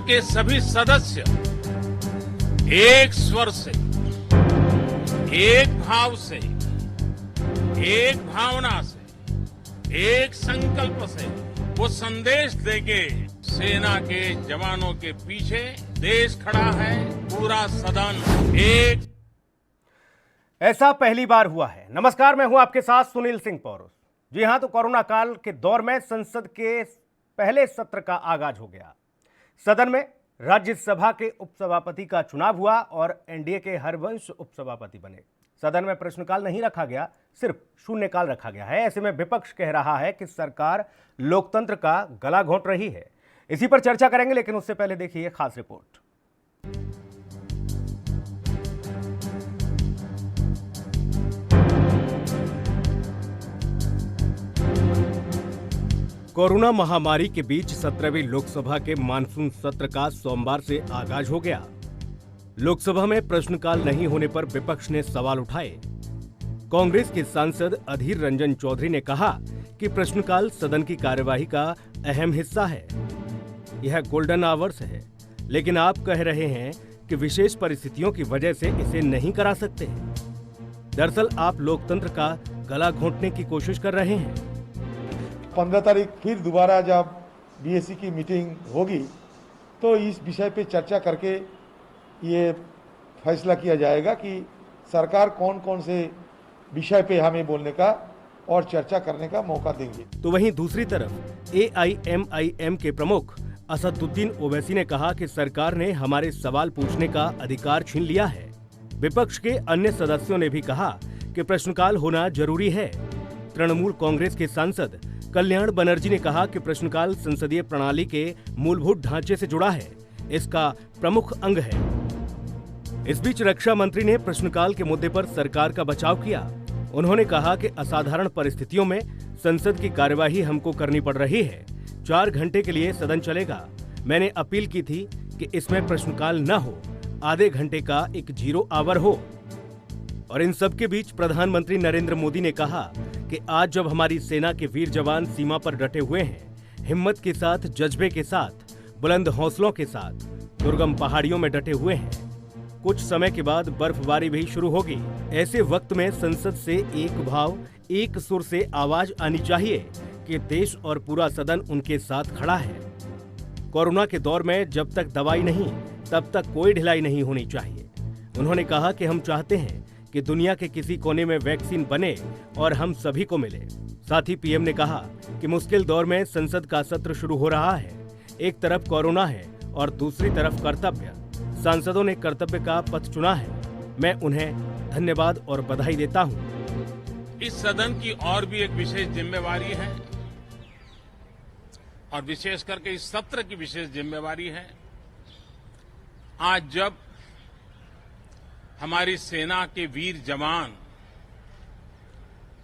के सभी सदस्य एक स्वर से, एक भाव से, एक भावना से, एक संकल्प से वो संदेश देके सेना के जवानों के पीछे देश खड़ा है, पूरा सदन एक। ऐसा पहली बार हुआ है। नमस्कार, मैं हूं आपके साथ सुनील सिंह पौरुष। जी हां, तो कोरोना काल के दौर में संसद के पहले सत्र का आगाज हो गया। सदन में राज्यसभा के उपसभापति का चुनाव हुआ और एनडीए के हरवंश उपसभापति बने। सदन में प्रश्नकाल नहीं रखा गया, सिर्फ शून्यकाल रखा गया है। ऐसे में विपक्ष कह रहा है कि सरकार लोकतंत्र का गला घोंट रही है। इसी पर चर्चा करेंगे, लेकिन उससे पहले देखिए खास रिपोर्ट। कोरोना महामारी के बीच 17वीं लोकसभा के मानसून सत्र का सोमवार से आगाज हो गया। लोकसभा में प्रश्नकाल नहीं होने पर विपक्ष ने सवाल उठाए। कांग्रेस के सांसद अधीर रंजन चौधरी ने कहा कि प्रश्नकाल सदन की कार्यवाही का अहम हिस्सा है। यह गोल्डन आवर्स है, लेकिन आप कह रहे हैं कि विशेष परिस्थितियों की वजह से इसे नहीं करा सकते। दरअसल आप लोकतंत्र का गला घोंटने की कोशिश कर रहे हैं। 15 तारीख फिर दोबारा जब बीएससी की मीटिंग होगी तो इस विषय पे चर्चा करके ये फैसला किया जाएगा कि सरकार कौन कौन से विषय पे हमें बोलने का और चर्चा करने का मौका देंगे। तो वहीं दूसरी तरफ एआईएमआईएम के प्रमुख असदुद्दीन ओवैसी ने कहा कि सरकार ने हमारे सवाल पूछने का अधिकार छीन लिया है। विपक्ष के अन्य सदस्यों ने भी कहा कि प्रश्नकाल होना जरूरी है। तृणमूल कांग्रेस के सांसद कल्याण बनर्जी ने कहा कि प्रश्नकाल संसदीय प्रणाली के मूलभूत ढांचे से जुड़ा है, इसका प्रमुख अंग है। इस बीच रक्षा मंत्री ने प्रश्नकाल के मुद्दे पर सरकार का बचाव किया। उन्होंने कहा कि असाधारण परिस्थितियों में संसद की कार्यवाही हमको करनी पड़ रही है। 4 घंटे के लिए सदन चलेगा। मैंने अपील की थी कि इसमें प्रश्नकाल न हो, आधे घंटे का एक 0 आवर हो। और इन सब के बीच प्रधानमंत्री नरेंद्र मोदी ने कहा कि आज जब हमारी सेना के वीर जवान सीमा पर डटे हुए हैं, हिम्मत के साथ, जज्बे के साथ, बुलंद हौसलों के साथ दुर्गम पहाड़ियों में डटे हुए हैं, कुछ समय के बाद बर्फबारी भी शुरू होगी। ऐसे वक्त में संसद से एक भाव, एक सुर से आवाज आनी चाहिए कि देश और पूरा सदन उनके साथ खड़ा है। कोरोना के दौर में जब तक दवाई नहीं, तब तक कोई ढिलाई नहीं होनी चाहिए। उन्होंने कहा कि हम चाहते हैं कि दुनिया के किसी कोने में वैक्सीन बने और हम सभी को मिले। साथ ही पीएम ने कहा कि मुश्किल दौर में संसद का सत्र शुरू हो रहा है। एक तरफ कोरोना है और दूसरी तरफ कर्तव्य। सांसदों ने कर्तव्य का पथ चुना है। मैं उन्हें धन्यवाद और बधाई देता हूं। इस सदन की और भी एक विशेष जिम्मेवारी है, और विशेष करके इस सत्र की विशेष जिम्मेवारी है। आज जब हमारी सेना के वीर जवान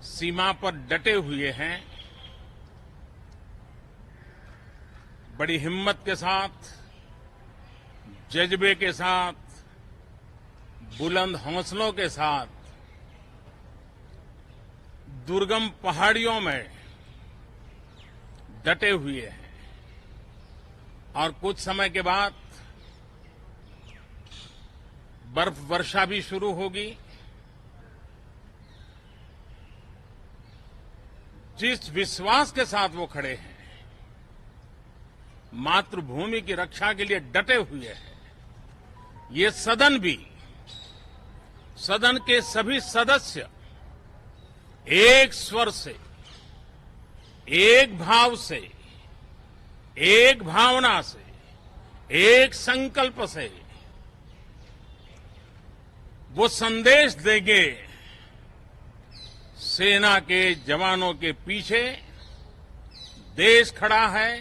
सीमा पर डटे हुए हैं, बड़ी हिम्मत के साथ, जज्बे के साथ, बुलंद हौसलों के साथ दुर्गम पहाड़ियों में डटे हुए हैं, और कुछ समय के बाद बर्फ वर्षा भी शुरू होगी। जिस विश्वास के साथ वो खड़े हैं, मातृभूमि की रक्षा के लिए डटे हुए हैं, ये सदन भी, सदन के सभी सदस्य एक स्वर से, एक भाव से, एक भावना से, एक संकल्प से वो संदेश देंगे सेना के जवानों के पीछे देश खड़ा है।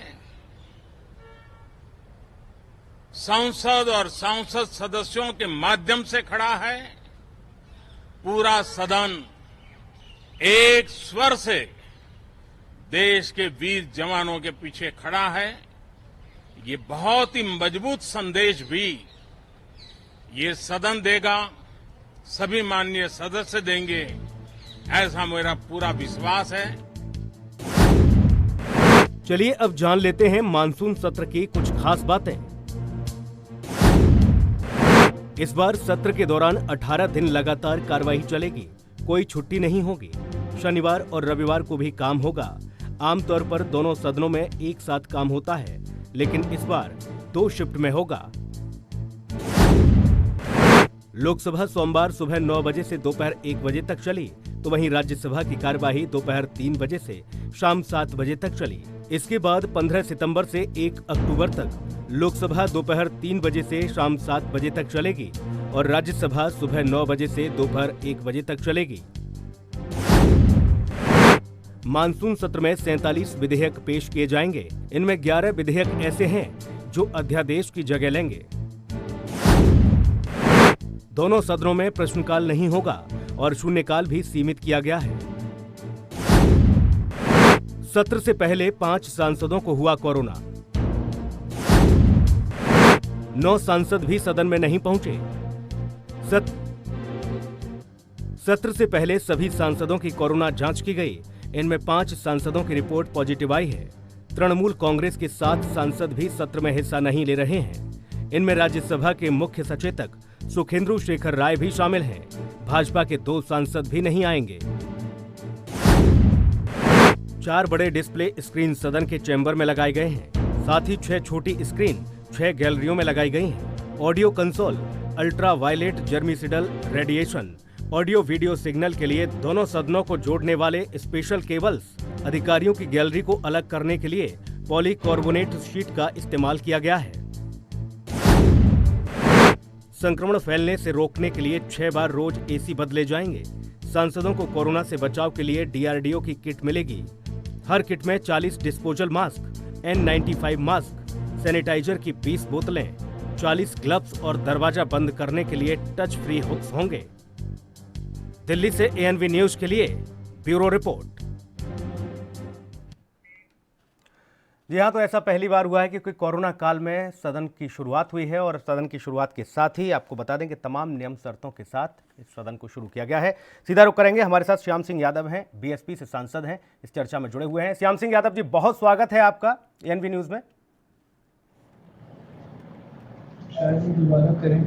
संसद और सांसद सदस्यों के माध्यम से खड़ा है। पूरा सदन एक स्वर से देश के वीर जवानों के पीछे खड़ा है। ये बहुत ही मजबूत संदेश भी ये सदन देगा, सभी माननीय सदस्य देंगे, ऐसा मेरा पूरा विश्वास है। चलिए अब जान लेते हैं मानसून सत्र की कुछ खास बातें। इस बार सत्र के दौरान 18 दिन लगातार कार्रवाई चलेगी, कोई छुट्टी नहीं होगी। शनिवार और रविवार को भी काम होगा। आमतौर पर दोनों सदनों में एक साथ काम होता है, लेकिन इस बार 2 शिफ्ट में होगा। लोकसभा सोमवार सुबह 9 बजे से दोपहर 1 बजे तक चली, तो वहीं राज्यसभा की कार्यवाही दोपहर 3 बजे से शाम 7 बजे तक चली। इसके बाद 15 सितंबर से 1 अक्टूबर तक लोकसभा दोपहर 3 बजे से शाम 7 बजे तक चलेगी और राज्यसभा सुबह 9 बजे से दोपहर 1 बजे तक चलेगी। मानसून सत्र में 47 विधेयक पेश किए जाएंगे। इनमें 11 विधेयक ऐसे हैं जो अध्यादेश की जगह लेंगे। दोनों सदनों में प्रश्नकाल नहीं होगा और शून्यकाल भी सीमित किया गया है। सत्र से पहले 5 सांसदों को हुआ कोरोना। 9 सांसद भी सदन में नहीं पहुंचे। सत्र से पहले सभी सांसदों की कोरोना जांच की गई। इनमें 5 सांसदों की रिपोर्ट पॉजिटिव आई है। तृणमूल कांग्रेस के 7 सांसद भी सत्र में हिस्सा नहीं ले रहे हैं। इनमें राज्यसभा के मुख्य सचेतक सुखेंदु शेखर राय भी शामिल हैं। भाजपा के 2 सांसद भी नहीं आएंगे। 4 बड़े डिस्प्ले स्क्रीन सदन के चैम्बर में लगाए गए हैं। साथ ही 6 छोटी स्क्रीन 6 गैलरियों में लगाई गई हैं। Audio console, ultra violet germicidal radiation, audio video signal के लिए दोनों सदनों को जोड़ने वाले स्पेशल केबल्स, अधिकारियों की गैलरी को अलग करने के लिए पॉलीकार्बोनेट शीट का इस्तेमाल किया गया है। संक्रमण फैलने से रोकने के लिए 6 बार रोज एसी बदले जाएंगे। सांसदों को कोरोना से बचाव के लिए DRDO की किट मिलेगी। हर किट में 40 disposal mask, N95 mask, sanitiser की 20 बोतलें, 40 ग्लव्स और दरवाजा बंद करने के लिए टच फ्री हुक्स होंगे। दिल्ली से ANV न्यूज के लिए ब्यूरो रिपोर्ट। जी हाँ, तो ऐसा पहली बार हुआ है कि कोरोना काल में सदन की शुरुआत हुई है और सदन की शुरुआत के साथ ही आपको बता दें कि तमाम नियम शर्तों के साथ इस सदन को शुरू किया गया है। सीधा रुख करेंगे, हमारे साथ श्याम सिंह यादव हैं, BSP से सांसद हैं, इस चर्चा में जुड़े हुए हैं। श्याम सिंह यादव जी, बहुत स्वागत है आपका ANV न्यूज में। शायद दोबारा करें,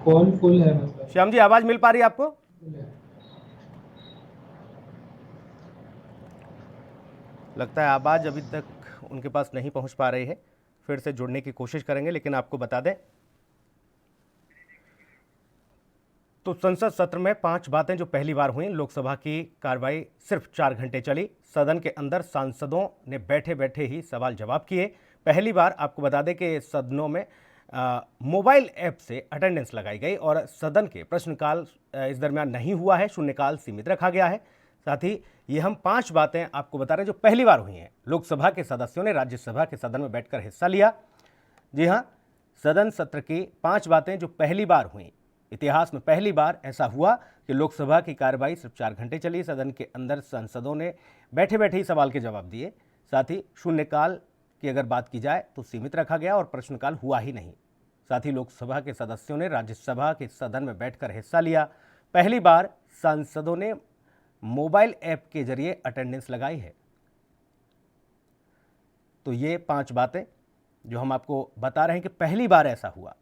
कॉल फुल है मतलब। श्याम जी, आवाज मिल पा रही है आपको? लगता है आवाज अभी तक उनके पास नहीं पहुंच पा रही है। फिर से जुड़ने की कोशिश करेंगे, लेकिन आपको बता दें तो संसद सत्र में 5 बातें जो पहली बार हुई। लोकसभा की कार्रवाई सिर्फ 4 घंटे चली। सदन के अंदर सांसदों ने बैठे बैठे ही सवाल जवाब किए। पहली बार आपको बता दें कि सदनों में मोबाइल ऐप से अटेंडेंस लगाई गई और सदन के प्रश्नकाल इस दरमियान नहीं हुआ है, शून्यकाल सीमित रखा गया है। साथ ही ये हम 5 बातें आपको बता रहे हैं जो पहली बार हुई हैं। लोकसभा के सदस्यों ने राज्यसभा के सदन में बैठकर हिस्सा लिया। जी हाँ, सदन सत्र की 5 बातें जो पहली बार हुई। इतिहास में पहली बार ऐसा हुआ कि लोकसभा की कार्रवाई सिर्फ 4 घंटे चली। सदन के अंदर सांसदों ने बैठे बैठे ही सवाल के जवाब दिए। साथ ही शून्यकाल की अगर बात की जाए तो सीमित रखा गया और प्रश्नकाल हुआ ही नहीं। साथ ही लोकसभा के सदस्यों ने राज्यसभा के सदन में बैठकर हिस्सा लिया। पहली बार सांसदों ने मोबाइल ऐप के जरिए अटेंडेंस लगाई है। तो ये 5 बातें जो हम आपको बता रहे हैं कि पहली बार ऐसा हुआ।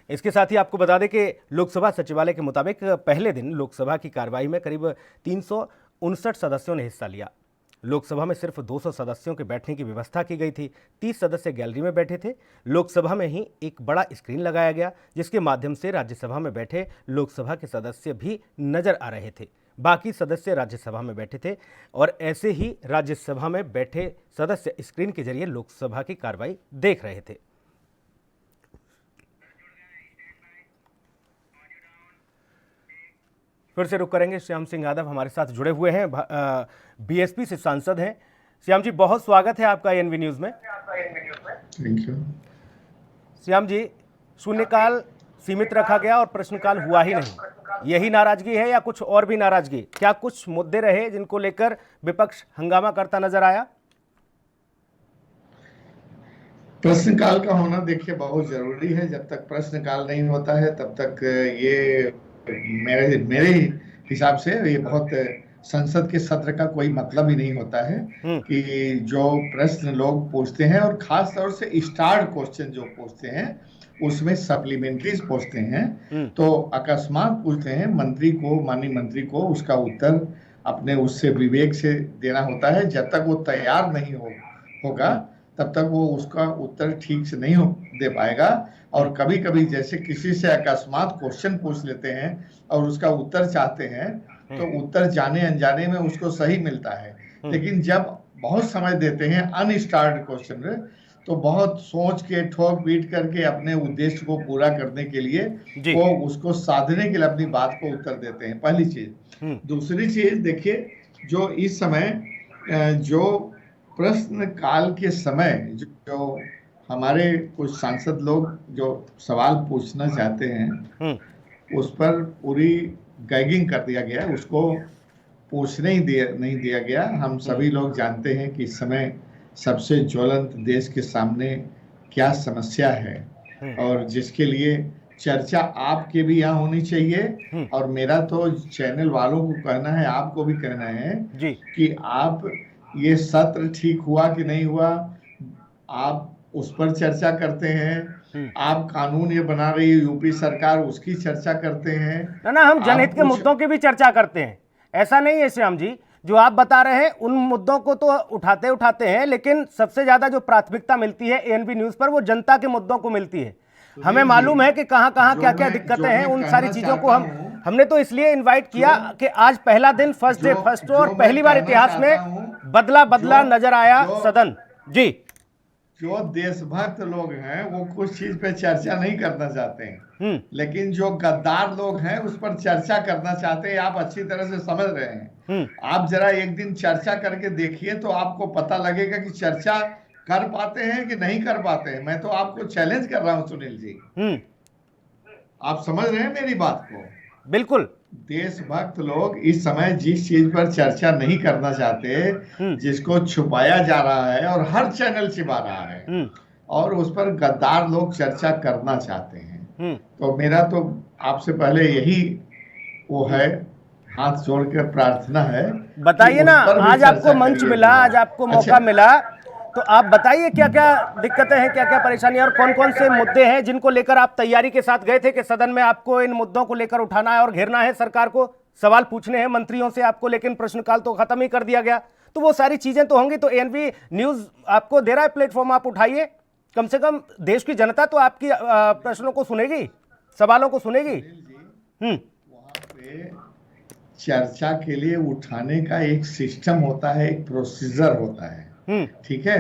इसके साथ ही आपको बता दें कि लोकसभा सचिवालय के मुताबिक पहले दिन लोकसभा की कार्रवाई में करीब 359 सदस्यों ने हिस्सा लिया। लोकसभा में सिर्फ 200 सदस्यों के बैठने की व्यवस्था की गई थी। 30 सदस्य गैलरी में बैठे थे। लोकसभा में ही एक बड़ा स्क्रीन लगाया गया जिसके माध्यम से राज्यसभा में बैठे लोकसभा के सदस्य भी नजर आ रहे थे। बाकी सदस्य राज्यसभा में बैठे थे और ऐसे ही राज्यसभा में बैठे सदस्य स्क्रीन के जरिए लोकसभा की कार्रवाई देख रहे थे। फिर से रुक करेंगे, श्याम सिंह यादव हमारे साथ जुड़े हुए हैं, BSP से सांसद हैं। श्याम जी, बहुत स्वागत है आपका ANV न्यूज में। Thank you. श्याम जी, शून्यकाल सीमित रखा गया और प्रश्नकाल हुआ ही नहीं, यही नाराजगी है या कुछ और भी नाराजगी? क्या कुछ मुद्दे रहे जिनको लेकर विपक्ष हंगामा करता नजर आया? प्रश्नकाल का होना देखिए बहुत जरूरी है। जब तक प्रश्नकाल नहीं होता है तब तक ये मेरे हिसाब से ये बहुत संसद के सत्र का कोई मतलब ही नहीं होता है कि जो प्रश्न लोग पूछते हैं और खास तौर से स्टार्ड क्वेश्चन जो पूछते हैं उसमें सप्लीमेंट्रीज पूछते हैं तो अकस्मात पूछते हैं, मंत्री को, माननीय मंत्री को उसका उत्तर अपने उससे विवेक से देना होता है। जब तक वो तैयार नहीं होगा तब तक वो उसका उत्तर ठीक से नहीं दे पाएगा। और कभी कभी जैसे किसी से अकस्मात क्वेश्चन पूछ लेते हैं और उसका उत्तर चाहते हैं तो उत्तर जाने अनजाने में उसको सही मिलता है, लेकिन जब बहुत समय देते हैं अनस्टार्ड क्वेश्चन में तो बहुत सोच के ठोक पीट करके अपने उद्देश्य को पूरा करने के लिए वो उसको साधने के लिए अपनी बात को उत्तर देते हैं, पहली चीज। दूसरी चीज देखिए, जो इस समय जो प्रश्न काल के समय जो हमारे कुछ सांसद लोग जो सवाल पूछना चाहते हैं उस पर पूरी गैगिंग कर दिया गया, उसको पूछने ही नहीं दिया गया। हम सभी लोग जानते हैं कि इस समय सबसे ज्वलंत देश के सामने क्या समस्या है और जिसके लिए चर्चा आपके भी यहाँ होनी चाहिए और मेरा तो चैनल वालों को कहना है, आपको भी कहना है कि आप ये सत्र ठीक हुआ कि नहीं हुआ, आप उस पर चर्चा करते हैं। आप कानून ये बना रही है यूपी सरकार, उसकी चर्चा करते हैं ना हम जनहित के मुद्दों की भी चर्चा करते हैं। ऐसा नहीं है श्याम जी, जो आप बता रहे हैं उन मुद्दों को तो उठाते हैं, लेकिन सबसे ज्यादा जो प्राथमिकता मिलती है एएनबी न्यूज पर वो जनता के मुद्दों को मिलती है। हमें मालूम है कि कहाँ क्या क्या दिक्कतें हैं, उन सारी चीजों को हमने तो इसलिए इनवाइट किया कि आज पहला दिन, फर्स्ट डे फर्स्ट और पहली बार इतिहास में बदला नजर आया सदन जी। जो देशभक्त लोग हैं वो कुछ चीज पे चर्चा नहीं करना चाहते हैं, लेकिन जो गद्दार लोग हैं उस पर चर्चा करना चाहते हैं। आप अच्छी तरह से समझ रहे हैं। आप जरा एक दिन चर्चा करके देखिए तो आपको पता लगेगा कि चर्चा कर पाते हैं कि नहीं कर पाते हैं। मैं तो आपको चैलेंज कर रहा हूं सुनील जी, आप समझ रहे हैं मेरी बात को? बिल्कुल। देशभक्त लोग इस समय जिस चीज पर चर्चा नहीं करना चाहते, जिसको छुपाया जा रहा है और हर चैनल छिपा रहा है और उस पर गद्दार लोग चर्चा करना चाहते हैं। तो मेरा तो आपसे पहले यही वो है, हाथ जोड़कर प्रार्थना है। बताइए ना, आज आपको मंच मिला, आज आपको मौका मिला, तो आप बताइए क्या क्या दिक्कतें हैं, क्या क्या परेशानियां और कौन कौन से मुद्दे हैं जिनको लेकर आप तैयारी के साथ गए थे कि सदन में आपको इन मुद्दों को लेकर उठाना है और घेरना है, सरकार को सवाल पूछने हैं मंत्रियों से आपको, लेकिन प्रश्नकाल तो खत्म ही कर दिया गया। तो वो सारी चीजें तो होंगी। तो एएनबी न्यूज आपको दे रहा है प्लेटफॉर्म, आप उठाइए। कम से कम देश की जनता तो आपकी प्रश्नों को सुनेगी, सवालों को सुनेगी। वहां पे चर्चा के लिए उठाने का एक सिस्टम होता है, एक प्रोसीजर होता है, ठीक है।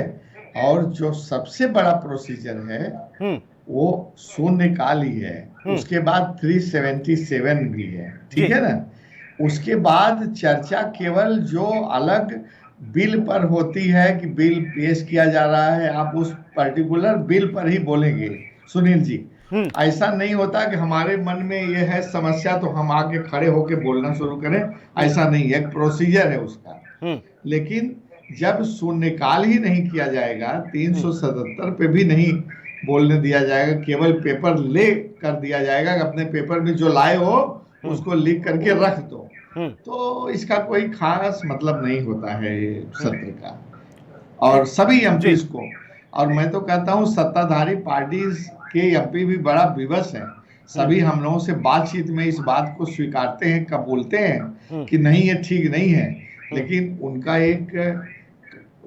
और जो सबसे बड़ा प्रोसीजर है वो शून्यकाल ही है, उसके बाद 377 भी है, ठीक है ना। उसके बाद चर्चा केवल जो अलग बिल पर होती है कि बिल पेश किया जा रहा है, आप उस पर्टिकुलर बिल पर ही बोलेंगे सुनील जी। ऐसा नहीं होता कि हमारे मन में ये है समस्या तो हम आके खड़े होके बोलना शुरू करें, ऐसा नहीं है, एक प्रोसीजर है उसका। लेकिन जब शून्यकाल ही नहीं किया जाएगा, 377 पे भी नहीं बोलने दिया जाएगा, केवल पेपर ले कर दिया जाएगा, अपने पेपर में जो लाए हो उसको लिख करके रख दो, तो इसका कोई खास मतलब नहीं होता है ये सत्र का। और सभी एमपी को, और मैं तो कहता हूँ सत्ताधारी पार्टीज के एमपी भी बड़ा विवश है। सभी हम लोगों से बातचीत में इस बात को स्वीकारते हैं, कबूलते हैं कि नहीं ये ठीक नहीं है, लेकिन उनका एक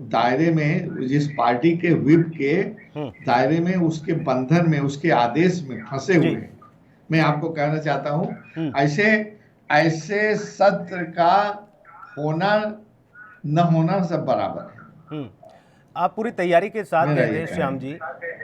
दायरे में, जिस पार्टी के व्हिप के दायरे में, उसके बंधन में, उसके आदेश में फंसे हुए हैं। मैं आपको कहना चाहता हूं ऐसे सत्र का होना न होना सब बराबर है। आप पूरी तैयारी के साथ गए थे श्याम जी,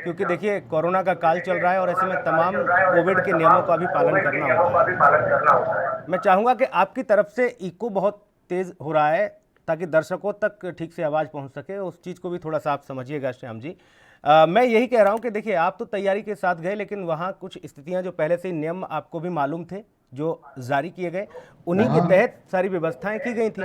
क्योंकि देखिए कोरोना का काल चल रहा है और ऐसे में तमाम कोविड के नियमों का भी पालन करना होता है। मैं चाहूँगा कि आपकी तरफ से इको बहुत तेज़ हो रहा है ताकि दर्शकों तक ठीक से आवाज़ पहुंच सके, उस चीज़ को भी थोड़ा सा आप समझिएगा श्याम जी। मैं यही कह रहा हूं कि देखिए आप तो तैयारी के साथ गए, लेकिन वहां कुछ स्थितियां जो पहले से नियम आपको भी मालूम थे जो जारी किए गए, उन्हीं के तहत सारी व्यवस्थाएं की गई थी।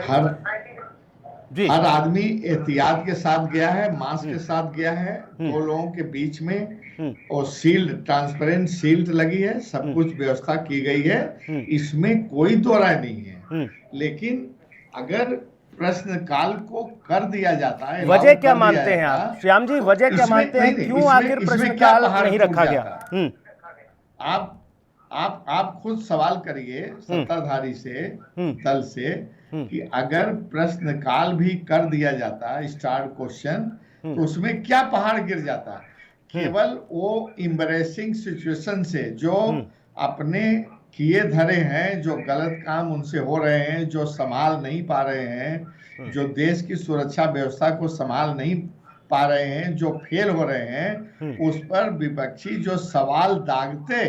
हर आदमी एहतियात के साथ गया है, मास्क के साथ गया है, 2 लोगों के बीच में और सील्ड, ट्रांसपेरेंट सील्ड लगी है, सब कुछ व्यवस्था की गई है, इसमें कोई दो राय नहीं है। लेकिन अगर प्रश्नकाल को कर दिया जाता है, वजह अलाउ क्या कर दिया मानते हैं जाता, आप श्याम जी, वजह क्या इसमें मानते हैं नहीं, क्यों इसमें आखिर इसमें क्या प्रश्नकाल पहाड़ नहीं टूट रखा गया? जाता? आप खुद सवाल करिए सत्ताधारी से, दल से, कि अगर प्रश्नकाल भी कर दिया जाता स्टार्ट क्वेश्चन, तो उसमें क्या पहाड़ गिर जाता? केवल वो एम्बैरेसिंग सिचुएशन से, जो अपने किए धरे हैं, जो गलत काम उनसे हो रहे हैं, जो संभाल नहीं पा रहे हैं, जो देश की सुरक्षा व्यवस्था को संभाल नहीं पा रहे हैं, जो फेल हो रहे हैं, उस पर विपक्षी जो सवाल दागते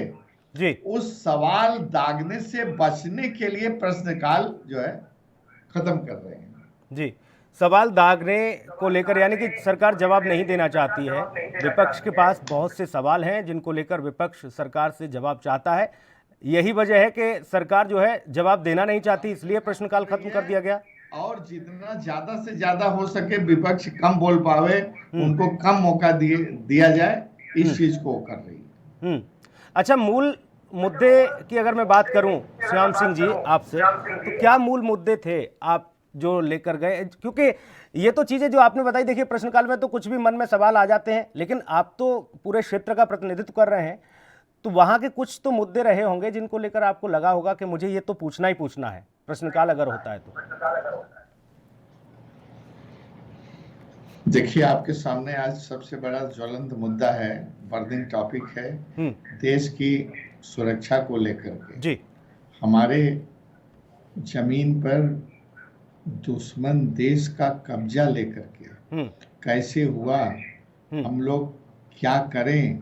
जी, उस सवाल दागने से बचने के लिए प्रश्नकाल जो है खत्म कर रहे हैं। जी, सवाल दागने को लेकर यानी कि सरकार जवाब नहीं देना चाहती है। विपक्ष के पास बहुत से सवाल हैं जिनको लेकर विपक्ष सरकार से जवाब चाहता है। यही वजह है कि सरकार जो है जवाब देना नहीं चाहती, इसलिए प्रश्नकाल खत्म कर दिया गया। और जितना ज्यादा से ज्यादा हो सके विपक्ष कम बोल पावे, उनको कम मौका दिया जाए, इस चीज को कर रही है। अच्छा, मूल मुद्दे की अगर मैं बात करूं श्याम सिंह जी आपसे, तो क्या मूल मुद्दे थे आप जो लेकर गए? क्योंकि ये तो चीजें जो आपने बताई, देखिए प्रश्नकाल में तो कुछ भी मन में सवाल आ जाते हैं, लेकिन आप तो पूरे क्षेत्र का प्रतिनिधित्व कर रहे हैं, तो वहां के कुछ तो मुद्दे रहे होंगे जिनको लेकर आपको लगा होगा कि मुझे ये तो पूछना ही पूछना है, प्रश्नकाल अगर होता है तो। देखिए, आपके सामने आज सबसे बड़ा ज्वलंत मुद्दा है, बर्निंग टॉपिक है, देश की सुरक्षा को लेकर के। जी, हमारे जमीन पर दुश्मन देश का कब्जा लेकर के कैसे हुआ, हम लोग क्या करें,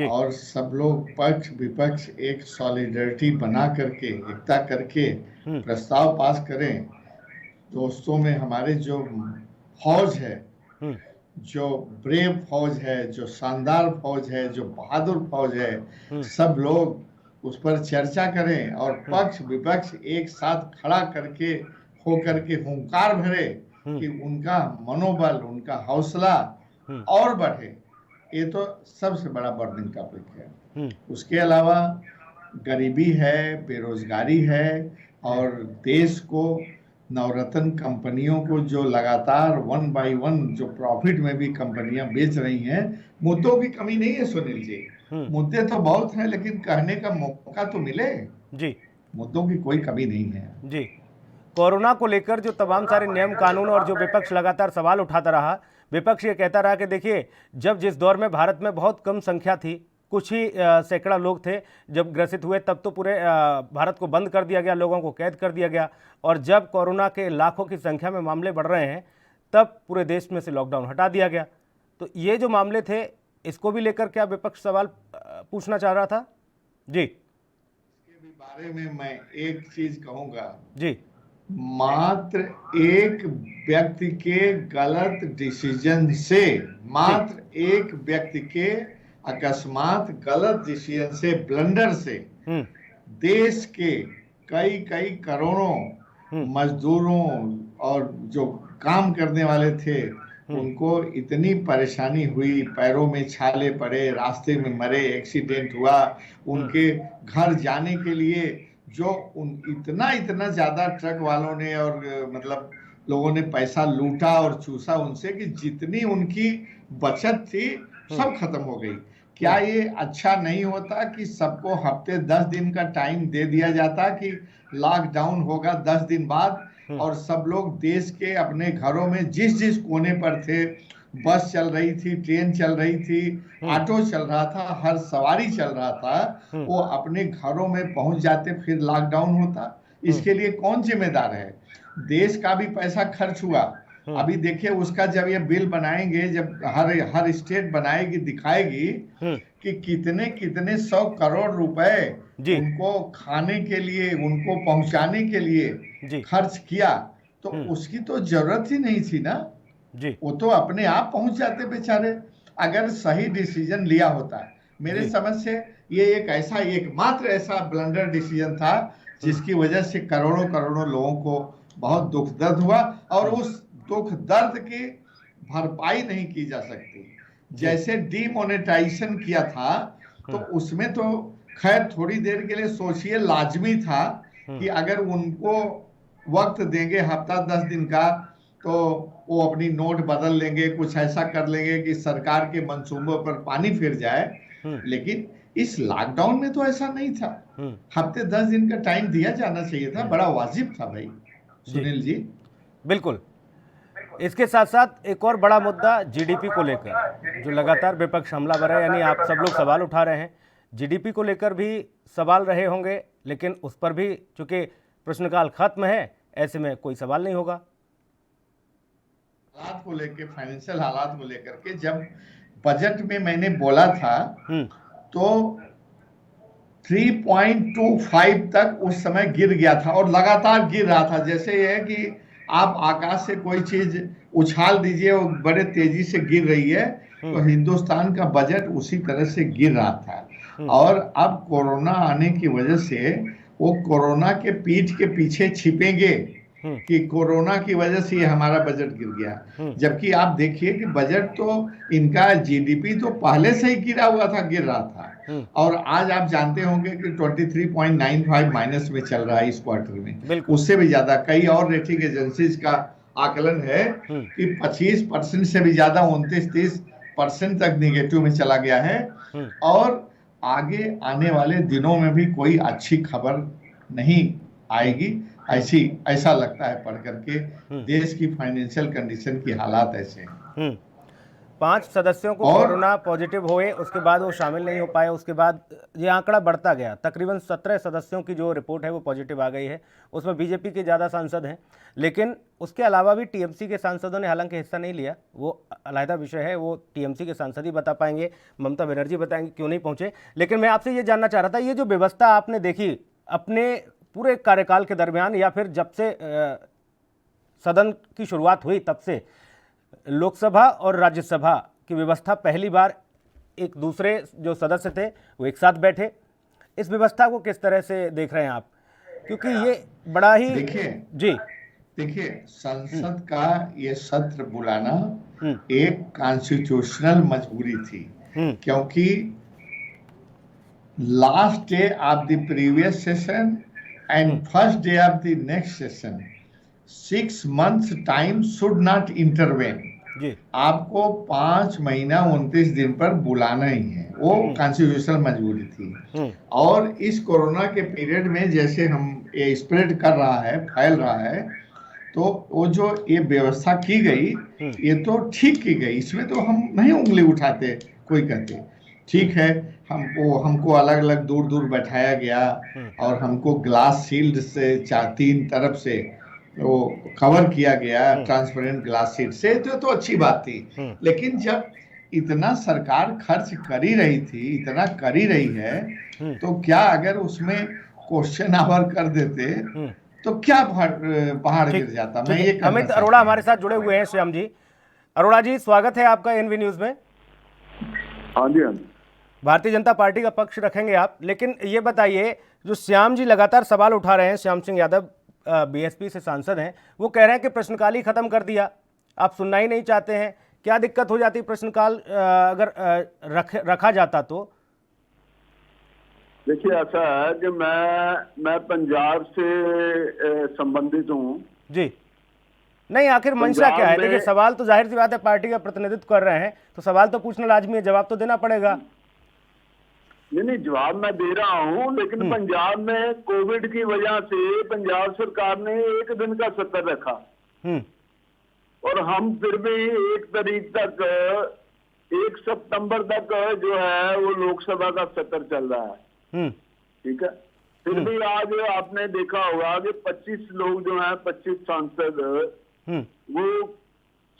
और सब लोग पक्ष विपक्ष एक सॉलिडरिटी बना करके, एकता करके प्रस्ताव पास करें। दोस्तों में हमारे जो फौज है, जो ब्रेव फौज है, जो शानदार फौज है, जो बहादुर फौज है, सब लोग उस पर चर्चा करें और पक्ष विपक्ष एक साथ खड़ा करके होकर के हुंकार भरे कि उनका मनोबल, उनका हौसला और बढ़े। ये तो सबसे बड़ा बर्निंग टॉपिक है। उसके अलावा गरीबी है, बेरोजगारी है, और देश को नवरत्न कंपनियों को जो लगातार 1 बाय 1 जो प्रॉफिट में भी कंपनियां बेच रही हैं, मुद्दों की कमी नहीं है सुनील जी। मुद्दे तो बहुत हैं, लेकिन कहने का मौका तो मिले जी। मुद्दों की कोई कमी नहीं है जी। कोरोना को लेकर जो तमाम सारे नियम कानून और जो विपक्ष लगातार सवाल उठाता रहा, विपक्ष ये कहता रहा कि देखिए, जब जिस दौर में भारत में बहुत कम संख्या थी, कुछ ही सैकड़ा लोग थे, जब ग्रसित हुए तब तो पूरे भारत को बंद कर दिया गया, लोगों को कैद कर दिया गया, और जब कोरोना के लाखों की संख्या में मामले बढ़ रहे हैं तब पूरे देश में से लॉकडाउन हटा दिया गया। तो ये जो मामले थे, इसको भी लेकर क्या विपक्ष सवाल पूछना चाह रहा था? जी, इसके भी बारे में मैं एक चीज कहूंगा जी। मात्र एक व्यक्ति के गलत डिसीजन से, मात्र एक व्यक्ति के अकस्मात गलत डिसीजन से, ब्लंडर से देश के कई करोड़ों मजदूरों और जो काम करने वाले थे, उनको इतनी परेशानी हुई, पैरों में छाले पड़े, रास्ते में मरे, एक्सीडेंट हुआ, उनके घर जाने के लिए जो इतना ज्यादा ट्रक वालों ने और मतलब लोगों ने पैसा लूटा और चूसा उनसे कि जितनी उनकी बचत थी सब खत्म हो गई। क्या ये अच्छा नहीं होता कि सबको हफ्ते 10 दिन का टाइम दे दिया जाता कि लॉकडाउन होगा 10 दिन बाद, और सब लोग देश के अपने घरों में जिस कोने पर थे, बस चल रही थी, ट्रेन चल रही थी, ऑटो चल रहा था, हर सवारी चल रहा था, वो अपने घरों में पहुंच जाते, फिर लॉकडाउन होता। इसके लिए कौन जिम्मेदार है? देश का भी पैसा खर्च हुआ। अभी देखिए, उसका जब ये बिल बनाएंगे, जब हर स्टेट बनाएगी, दिखाएगी कि कितने 100 करोड़ रुपए उनको खाने के लिए, उनको पहुंचाने के लिए खर्च किया, तो उसकी तो जरूरत ही नहीं थी ना जी। वो तो अपने आप पहुंच जाते बेचारे, अगर सही डिसीजन लिया होता है। मेरे समझ से ये एकमात्र ऐसा ब्लंडर डिसीजन था जिसकी वजह से करोड़ों लोगों को बहुत दुख दर्द हुआ, और उस दुख दर्द की भरपाई नहीं की जा सकती। जैसे डीमोनेटाइजेशन किया था, तो उसमें तो खैर थोड़ी देर के लिए सोचिए, लाजमी था कि अगर उनको वक्त देंगे हफ्ता 10 दिन का, तो वो अपनी नोट बदल लेंगे, कुछ ऐसा कर लेंगे कि सरकार के मंसूबों पर पानी फिर जाए। लेकिन इस लॉकडाउन में तो ऐसा नहीं था। हफ्ते 10 दिन का टाइम दिया जाना चाहिए था, बड़ा वाजिब था भाई सुनील जी। बिल्कुल। इसके साथ साथ एक और बड़ा मुद्दा जीडीपी को लेकर जो लगातार विपक्ष हमलावर है, यानी आप सब लोग सवाल उठा रहे हैं, जीडीपी को लेकर भी सवाल रहे होंगे, लेकिन उस पर भी चूंकि प्रश्नकाल खत्म है, ऐसे में कोई सवाल नहीं होगा। हालात को लेकर, फाइनेंशियल हालात को लेकर के जब बजट में मैंने बोला था तो 3.25 तक उस समय गिर गया था और लगातार गिर रहा था। जैसे ये है कि आप आकाश से कोई चीज उछाल दीजिए और बड़े तेजी से गिर रही है, तो हिंदुस्तान का बजट उसी तरह से गिर रहा था। और अब कोरोना आने की वजह से वो कोरोना के पीठ के पीछे छिपेंगे कि कोरोना की वजह से ये हमारा बजट गिर गया, जबकि आप देखिए कि बजट तो इनका जीडीपी तो पहले से ही गिरा हुआ था, गिर रहा था। और आज आप जानते होंगे कि 23.95 माइनस में चल रहा है इस क्वार्टर में, उससे भी ज्यादा। कई और रेटिंग एजेंसीज का आकलन है कि 25% से भी ज्यादा, 29-30% तक निगेटिव में चला गया है। और आगे आने वाले दिनों में भी कोई अच्छी खबर नहीं आएगी, ऐसा लगता है पढ़ करके। देश की फाइनेंशियल कंडीशन की हालात ऐसे हैं। 5 सदस्यों को कोरोना पॉजिटिव हुए, उसके बाद वो शामिल नहीं हो पाए, उसके बाद ये आंकड़ा बढ़ता गया, तकरीबन 17 सदस्यों की जो रिपोर्ट है वो पॉजिटिव आ गई है। उसमें बीजेपी के ज़्यादा सांसद हैं, लेकिन उसके अलावा भी टीएमसी के सांसदों ने हालांकि हिस्सा नहीं लिया, वो अलग विषय है, वो टीएमसी के सांसद ही बता पाएंगे, ममता बनर्जी बताएंगे क्यों नहीं पहुँचे। लेकिन मैं आपसे ये जानना चाह रहा था, ये जो व्यवस्था आपने देखी अपने पूरे कार्यकाल के दरमियान, या फिर जब से सदन की शुरुआत हुई तब से, लोकसभा और राज्यसभा की व्यवस्था पहली बार एक दूसरे जो सदस्य थे वो एक साथ बैठे, इस व्यवस्था को किस तरह से देख रहे हैं आप? क्योंकि ये बड़ा ही देखिए संसद का ये सत्र बुलाना एक कॉन्स्टिट्यूशनल मजबूरी थी, क्योंकि last day of the previous session and first day of the next session 6 months time should not intervene. आपको 5 महीना 29 दिन पर बुलाना ही है, वो कॉन्स्टिट्यूशनल मजबूरी थी। और इस कोरोना के पीरियड में जैसे हम ये स्प्रेड कर रहा है, फैल रहा है, तो वो जो ये व्यवस्था की गई ये तो ठीक की गई, इसमें तो हम नहीं उंगली उठाते, कोई कहते ठीक है। हमको अलग अलग दूर दूर बैठाया गया और हमको ग्लास शील्ड से 3 तरफ से वो कवर किया गया, ट्रांसपेरेंट ग्लास शीट से, तो अच्छी बात थी। लेकिन जब इतना सरकार खर्च कर ही रही थी, इतना कर ही रही है, तो क्या अगर उसमें क्वेश्चन आवर कर देते तो क्या पहाड़ गिर जाता। मैं ये अमित अरोड़ा हमारे साथ जुड़े हुए हैं। श्याम जी, अरोड़ा जी, स्वागत है आपका एनवी न्यूज में। हाँ जी, हाँ। भारतीय जनता पार्टी का पक्ष रखेंगे आप, लेकिन ये बताइए, जो श्याम जी लगातार सवाल उठा रहे हैं, श्याम सिंह यादव बीएसपी से सांसद हैं, वो कह रहे हैं कि प्रश्नकाल ही खत्म कर दिया, आप सुनना ही नहीं चाहते हैं। क्या दिक्कत हो जाती प्रश्नकाल अगर रखा जाता तो? देखिए, ऐसा है कि मैं पंजाब से संबंधित हूँ जी। नहीं, आखिर मंशा क्या है? देखिए, सवाल तो जाहिर सी बात है, पार्टी का प्रतिनिधित्व कर रहे हैं तो सवाल तो पूछना लाजमी है, जवाब तो देना पड़ेगा। नहीं, जवाब मैं दे रहा हूँ, लेकिन पंजाब में कोविड की वजह से पंजाब सरकार ने 1 दिन का सत्र रखा और हम फिर भी 1 तारीख तक, 1 सितंबर तक जो है वो लोकसभा का सत्र चल रहा है। ठीक है, फिर भी आज आपने देखा होगा कि 25 लोग जो हैं, 25 सांसद वो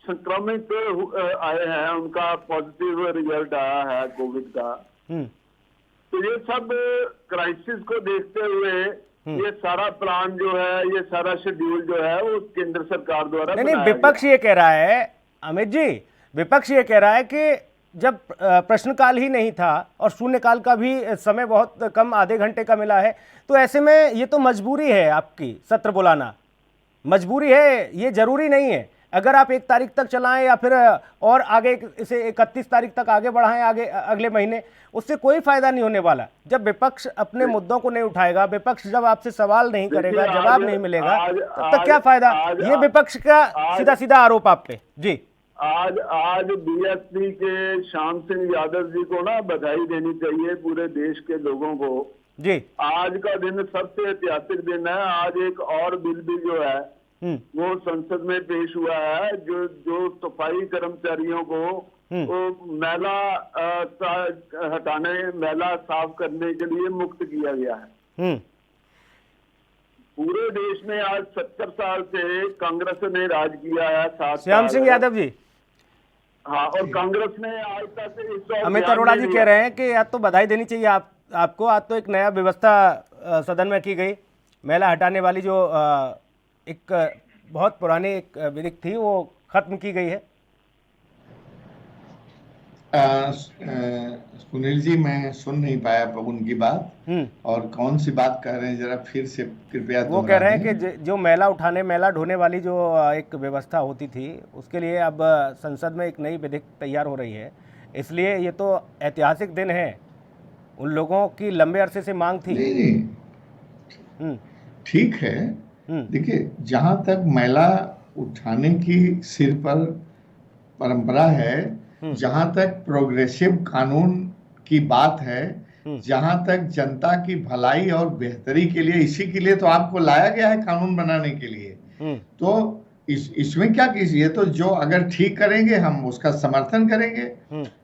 संक्रमित आए हैं, उनका पॉजिटिव रिजल्ट आया है कोविड का। तो ये सब क्राइसिस को देखते हुए ये सारा प्लान जो है, ये सारा शेड्यूल जो है वो केंद्र सरकार द्वारा नहीं, विपक्ष ये कह रहा है, अमित जी, विपक्ष ये कह रहा है कि जब प्रश्नकाल ही नहीं था और शून्यकाल का भी समय बहुत कम, आधे घंटे का मिला है, तो ऐसे में ये तो मजबूरी है आपकी, सत्र बुलाना मजबूरी है, ये जरूरी नहीं है। अगर आप 1 तारीख तक चलाएं या फिर और आगे इसे 31 तारीख तक आगे बढ़ाएं, आगे अगले महीने, उससे कोई फायदा नहीं होने वाला। जब विपक्ष अपने मुद्दों को नहीं उठाएगा, विपक्ष जब आपसे सवाल नहीं करेगा, जवाब नहीं मिलेगा, तब तक क्या फायदा। ये विपक्ष का सीधा सीधा आरोप आप पे। जी, आज बीएसपी के श्याम सिंह यादव जी को ना बधाई देनी चाहिए पूरे देश के लोगों को। जी, आज का दिन सबसे ऐतिहासिक दिन है। आज एक और बिल भी जो है वो संसद में पेश हुआ है, जो सफाई कर्मचारियों को वो मैला हटाने, मैला साफ करने के लिए मुक्त किया गया है। पूरे देश में आज 70 साल से कांग्रेस ने राज किया है। 7 श्याम सिंह यादव जी। हाँ, और कांग्रेस ने आज तक इस अमित अरोड़ा जी कह रहे हैं कि आज तो बधाई देनी चाहिए आपको। आज तो एक नया व्यवस्था सदन में की गई, मैला हटाने वाली जो एक बहुत पुरानी एक विधि थी वो खत्म की गई है। सुनील जी, मैं सुन नहीं पाया उनकी बात, और कौन सी बात कह रहे हैं, जरा फिर से कृपया। वो कह रहे हैं कि जो मैला उठाने, मैला ढोने वाली जो एक व्यवस्था होती थी, उसके लिए अब संसद में एक नई विधेयक तैयार हो रही है। इसलिए ये तो ऐतिहासिक दिन है, उन लोगों की लंबे अरसे से मांग थी। नहीं, ठीक है। देखिए, जहां तक मैला उठाने की सिर पर परंपरा है, जहां तक प्रोग्रेसिव कानून की बात है, जहां तक जनता की भलाई और बेहतरी के लिए, इसी के लिए तो आपको लाया गया है कानून बनाने के लिए। तो इसमें क्या कीजिए, तो जो अगर ठीक करेंगे हम उसका समर्थन करेंगे,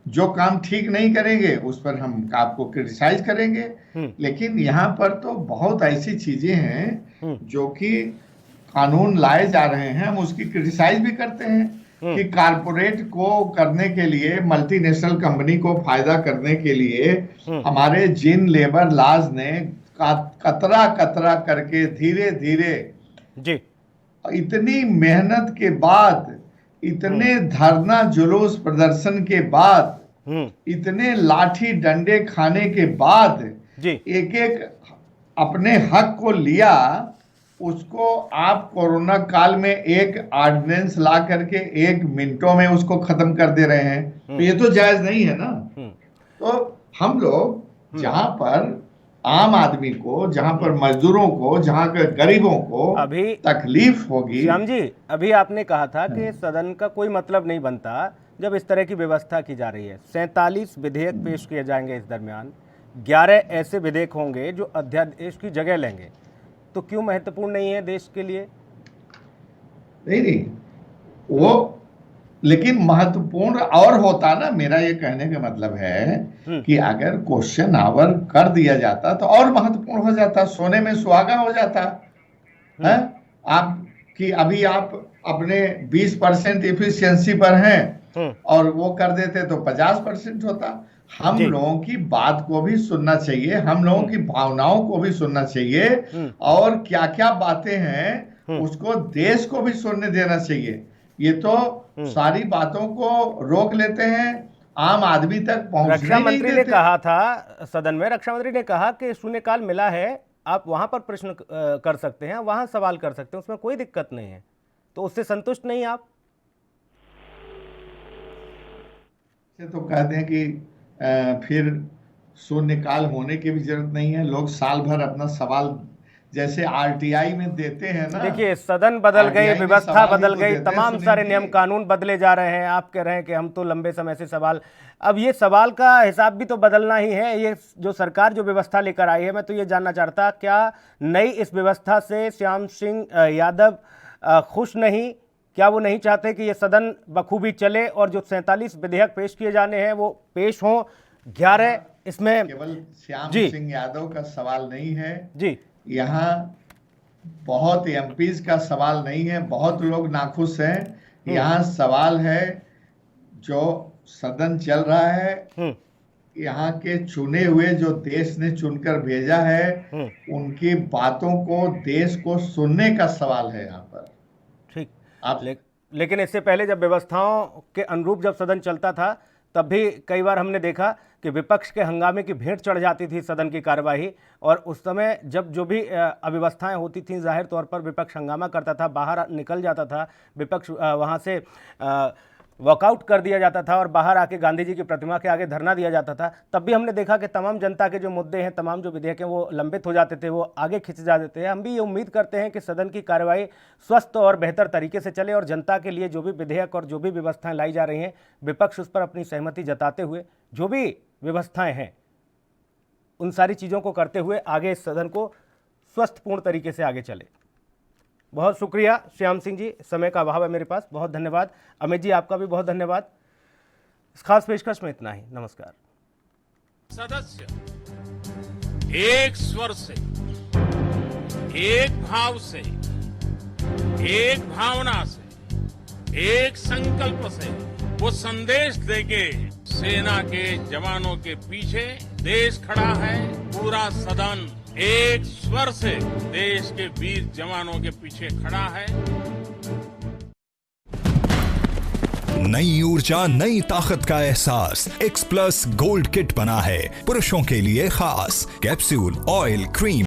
जो काम ठीक नहीं करेंगे उस पर हम आपको क्रिटिसाइज करेंगे। लेकिन यहाँ पर तो बहुत ऐसी चीजें हैं जो कि कानून लाए जा रहे हैं, हम उसकी क्रिटिसाइज भी करते हैं कि कारपोरेट को करने के लिए, मल्टीनेशनल कंपनी को फायदा करने के लिए हमारे जिन लेबर लॉज ने कतरा कतरा करके धीरे धीरे जी इतनी मेहनत के बाद, इतने धरना जुलूस प्रदर्शन के बाद, इतने लाठी डंडे खाने के बाद एक एक अपने हक को लिया, उसको आप कोरोना काल में एक ऑर्डिनेंस ला करके 1 मिनटों में उसको खत्म कर दे रहे हैं। तो ये तो जायज नहीं है ना। तो हम लोग जहां पर आम आदमी को, जहां पर मजदूरों को, जहां के गरीबों को अभी तकलीफ होगी। श्याम जी, अभी आपने कहा था कि सदन का कोई मतलब नहीं बनता जब इस तरह की व्यवस्था की जा रही है। 47 विधेयक पेश किए जाएंगे इस दरमियान, 11 ऐसे विधेयक होंगे जो अध्यादेश की जगह लेंगे। तो क्यों महत्वपूर्ण नहीं है देश के लिए? नहीं, वो लेकिन महत्वपूर्ण और होता ना। मेरा ये कहने का मतलब है कि अगर क्वेश्चन आवर कर दिया जाता तो और महत्वपूर्ण हो जाता, सोने में सुहागा हो जाता है। आप कि अभी आप अपने 20% इफिशियंसी पर हैं और वो कर देते तो 50% होता। हम लोगों की बात को भी सुनना चाहिए, हम लोगों की भावनाओं को भी सुनना चाहिए, और क्या क्या बातें हैं उसको देश को भी सुनने देना चाहिए। ये तो सारी बातों को रोक लेते हैं, आम आदमी तक पहुंचने नहीं देते। रक्षा मंत्री ने कहा था सदन में, रक्षा मंत्री ने कहा कि शून्यकाल मिला है, आप वहां पर प्रश्न कर सकते हैं, वहां सवाल कर सकते हैं, उसमें कोई दिक्कत नहीं है। तो उससे संतुष्ट नहीं आप? तो कहते हैं कि फिर शून्यकाल होने की भी जरूरत नहीं है, लोग साल भर अपना सवाल जैसे आरटीआई में देते हैं ना। देखिए, सदन बदल गई, व्यवस्था बदल गई, तमाम सारे नियम कानून बदले जा रहे हैं। आप कह रहे हैं कि हम तो लंबे समय से सवाल, अब ये सवाल का हिसाब भी तो बदलना ही है। ये जो सरकार जो व्यवस्था लेकर आई है, मैं तो ये जानना चाहता, क्या नई इस व्यवस्था से श्याम सिंह यादव खुश नहीं? क्या वो नहीं चाहते कि ये सदन बखूबी चले और जो 47 विधेयक पेश किए जाने हैं वो पेश हों? 11 इसमें केवल श्याम सिंह यादव का सवाल नहीं है जी, यहाँ बहुत एमपीज का सवाल नहीं है, बहुत लोग नाखुश हैं। यहाँ सवाल है जो सदन चल रहा है, यहाँ के चुने हुए जो देश ने चुनकर भेजा है, उनकी बातों को, देश को सुनने का सवाल है यहाँ पर। ठीक, लेकिन इससे पहले जब व्यवस्थाओं के अनुरूप जब सदन चलता था, तब भी कई बार हमने देखा कि विपक्ष के हंगामे की भेंट चढ़ जाती थी सदन की कार्यवाही, और उस समय जब जो भी अव्यवस्थाएं होती थीं जाहिर तौर पर विपक्ष हंगामा करता था, बाहर निकल जाता था, विपक्ष वहां से वॉकआउट कर दिया जाता था और बाहर आके गांधी जी की प्रतिमा के आगे धरना दिया जाता था। तब भी हमने देखा कि तमाम जनता के जो मुद्दे हैं, तमाम जो विधेयक हैं, वो लंबित हो जाते थे, वो आगे खिंच जाते थे। हम भी ये उम्मीद करते हैं कि सदन की कार्यवाही स्वस्थ और बेहतर तरीके से चले और जनता के लिए जो भी विधेयक और जो भी व्यवस्थाएं लाई जा रही हैं, विपक्ष उस पर अपनी सहमति जताते हुए जो भी व्यवस्थाएं हैं उन सारी चीज़ों को करते हुए आगे इस सदन को स्वस्थपूर्ण तरीके से आगे चले। बहुत शुक्रिया श्याम सिंह जी, समय का अभाव है मेरे पास, बहुत धन्यवाद। अमित जी, आपका भी बहुत धन्यवाद। इस खास पेशकश में इतना ही, नमस्कार। सदस्य एक स्वर से, एक भाव से, एक भावना से, एक संकल्प से वो संदेश देके सेना के जवानों के पीछे देश खड़ा है। पूरा सदन एक स्वर से देश के वीर जवानों के पीछे खड़ा है। नई ऊर्जा, नई ताकत का एहसास X+ गोल्ड किट बना है पुरुषों के लिए खास। Capsule, oil, cream